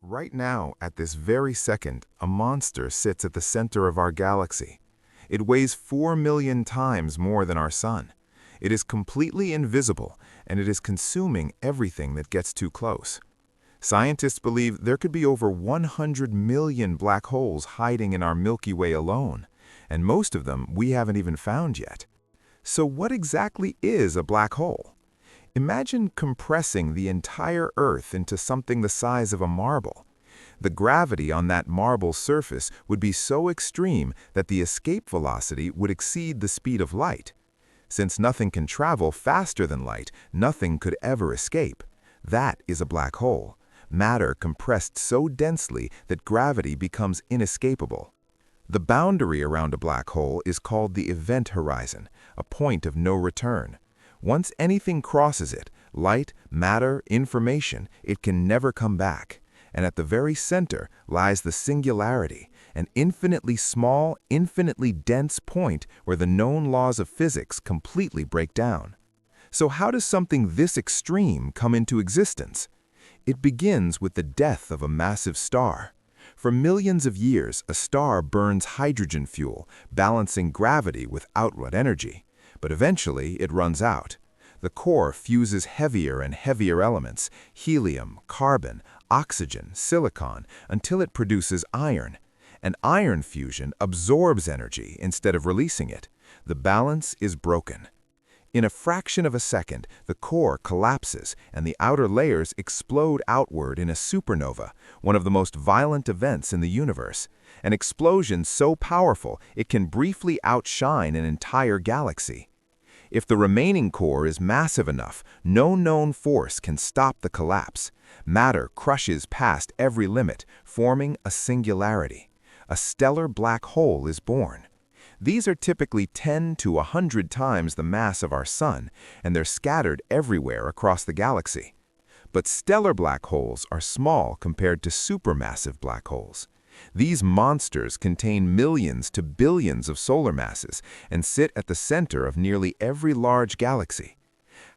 Right now, at this very second, a monster sits at the center of our galaxy. It weighs 4 million times more than our sun. It is completely invisible, and it is consuming everything that gets too close. Scientists believe there could be over 100 million black holes hiding in our Milky Way alone, and most of them we haven't even found yet. So what exactly is a black hole? Imagine compressing the entire Earth into something the size of a marble. The gravity on that marble's surface would be so extreme that the escape velocity would exceed the speed of light. Since nothing can travel faster than light, nothing could ever escape. That is a black hole, matter compressed so densely that gravity becomes inescapable. The boundary around a black hole is called the event horizon, a point of no return. Once anything crosses it, light, matter, information, it can never come back. And at the very center lies the singularity, an infinitely small, infinitely dense point where the known laws of physics completely break down. So how does something this extreme come into existence? It begins with the death of a massive star. For millions of years, a star burns hydrogen fuel, balancing gravity with outward energy. But eventually, it runs out. The core fuses heavier and heavier elements, helium, carbon, oxygen, silicon, until it produces iron. And iron fusion absorbs energy instead of releasing it. The balance is broken. In a fraction of a second, the core collapses and the outer layers explode outward in a supernova, one of the most violent events in the universe. An explosion so powerful it can briefly outshine an entire galaxy. If the remaining core is massive enough, no known force can stop the collapse. Matter crushes past every limit, forming a singularity. A stellar black hole is born. These are typically 10 to 100 times the mass of our sun, and they're scattered everywhere across the galaxy. But stellar black holes are small compared to supermassive black holes. These monsters contain millions to billions of solar masses and sit at the center of nearly every large galaxy.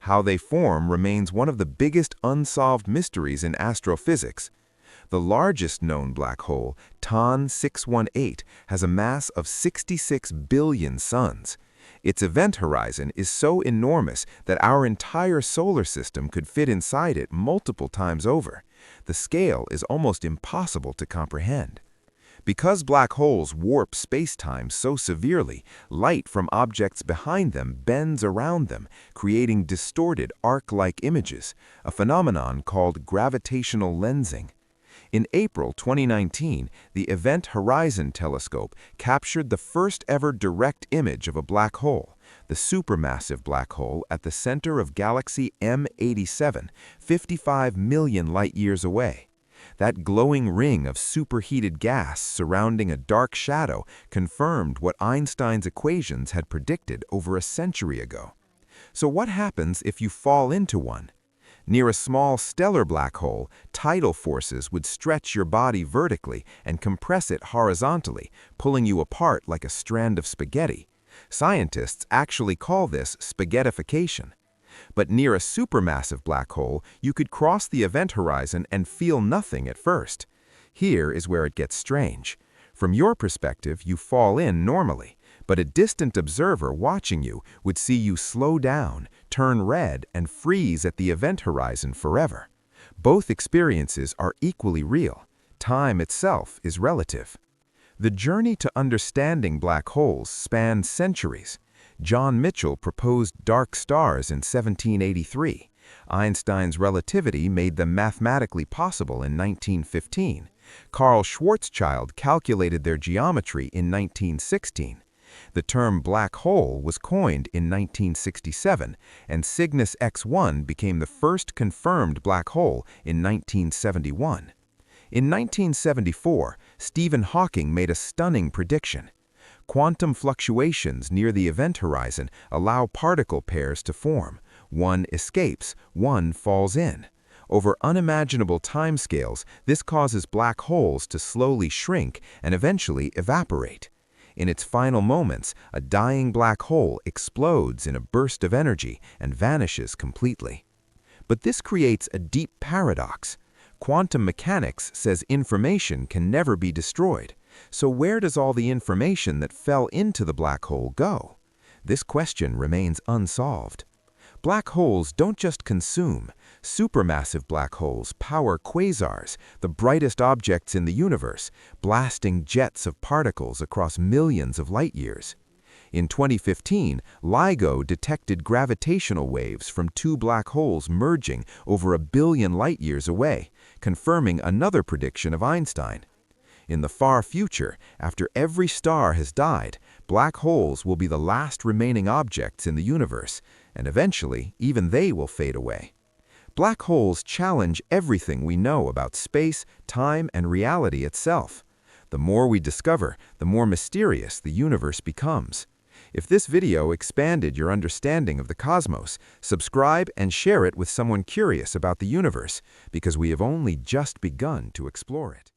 How they form remains one of the biggest unsolved mysteries in astrophysics. The largest known black hole, TON 618, has a mass of 66 billion suns. Its event horizon is so enormous that our entire solar system could fit inside it multiple times over. The scale is almost impossible to comprehend. Because black holes warp space-time so severely, light from objects behind them bends around them, creating distorted arc-like images, a phenomenon called gravitational lensing. In April 2019, the Event Horizon Telescope captured the first-ever direct image of a black hole, the supermassive black hole at the center of galaxy M87, 55 million light-years away. That glowing ring of superheated gas surrounding a dark shadow confirmed what Einstein's equations had predicted over a century ago. So what happens if you fall into one? Near a small stellar black hole, tidal forces would stretch your body vertically and compress it horizontally, pulling you apart like a strand of spaghetti. Scientists actually call this spaghettification. But near a supermassive black hole, you could cross the event horizon and feel nothing at first. Here is where it gets strange. From your perspective, you fall in normally, but a distant observer watching you would see you slow down, turn red, and freeze at the event horizon forever. Both experiences are equally real. Time itself is relative. The journey to understanding black holes spans centuries. John Mitchell proposed dark stars in 1783. Einstein's relativity made them mathematically possible in 1915. Carl Schwarzschild calculated their geometry in 1916. The term black hole was coined in 1967, and Cygnus X1 became the first confirmed black hole in 1971. In 1974, Stephen Hawking made a stunning prediction. Quantum fluctuations near the event horizon allow particle pairs to form. One escapes, one falls in. Over unimaginable timescales, this causes black holes to slowly shrink and eventually evaporate. In its final moments, a dying black hole explodes in a burst of energy and vanishes completely. But this creates a deep paradox. Quantum mechanics says information can never be destroyed. So where does all the information that fell into the black hole go? This question remains unsolved. Black holes don't just consume. Supermassive black holes power quasars, the brightest objects in the universe, blasting jets of particles across millions of light years. In 2015, LIGO detected gravitational waves from two black holes merging over 1 billion light-years away, confirming another prediction of Einstein. In the far future, after every star has died, black holes will be the last remaining objects in the universe, and eventually, even they will fade away. Black holes challenge everything we know about space, time, and reality itself. The more we discover, the more mysterious the universe becomes. If this video expanded your understanding of the cosmos, subscribe and share it with someone curious about the universe, because we have only just begun to explore it.